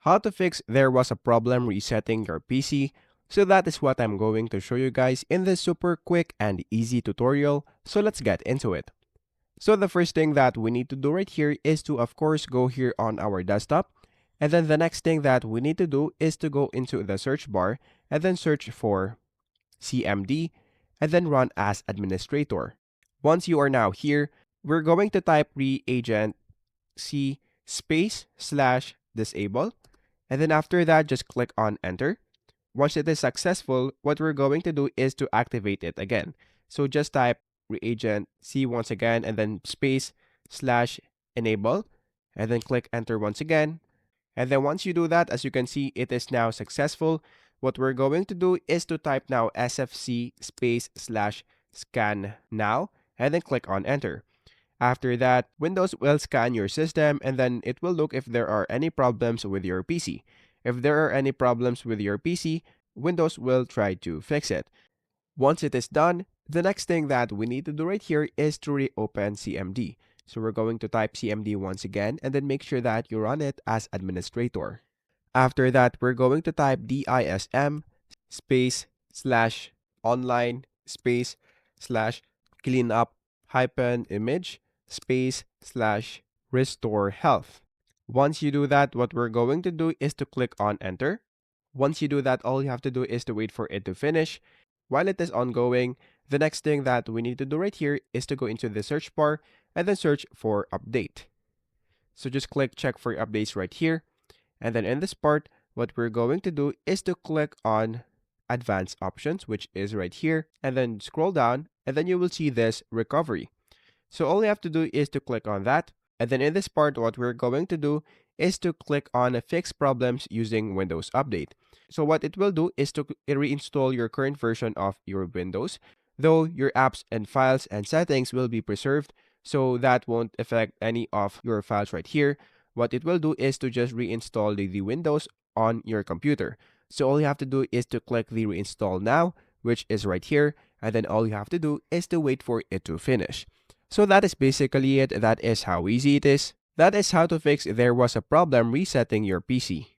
how to fix there was a problem resetting your PC. So that is what I'm going to show you guys in this super quick and easy tutorial. So let's get into it. So the first thing that we need to do right here is to of course go here on our desktop. And then the next thing that we need to do is to go into the search bar and then search for CMD and then run as administrator. Once you are now here, we're going to type reagent C space slash disable. And then after that, just click on enter. Once it is successful, what we're going to do is to activate it again. So just type reagent C once again and then space slash enable and then click enter once again. And then once you do that, as you can see, it is now successful. What we're going to do is to type now sfc space slash scan now and then click on enter. After that, Windows will scan your system and then it will look if there are any problems with your PC. If there are any problems with your PC, Windows will try to fix it. Once it is done, the next thing that we need to do right here is to reopen CMD. So we're going to type CMD once again and then make sure that you run it as administrator. After that, we're going to type DISM space slash online space slash cleanup hyphen image space slash restore health. Once you do that, what we're going to do is to click on enter. Once you do that, all you have to do is to wait for it to finish. While it is ongoing, the next thing that we need to do right here is to go into the search bar and then search for update. So just click check for updates right here. And then in this part, what we're going to do is to click on advanced options, which is right here, and then scroll down, and then you will see this recovery. So all you have to do is to click on that. And then in this part, what we're going to do is to click on fix problems using Windows Update. So what it will do is to reinstall your current version of your Windows, though your apps and files and settings will be preserved, so that won't affect any of your files right here. What it will do is to just reinstall the Windows on your computer. So all you have to do is to click the reinstall now, which is right here, and then all you have to do is to wait for it to finish. So that is basically it. That is how easy it is. That is how to fix there was a problem resetting your PC.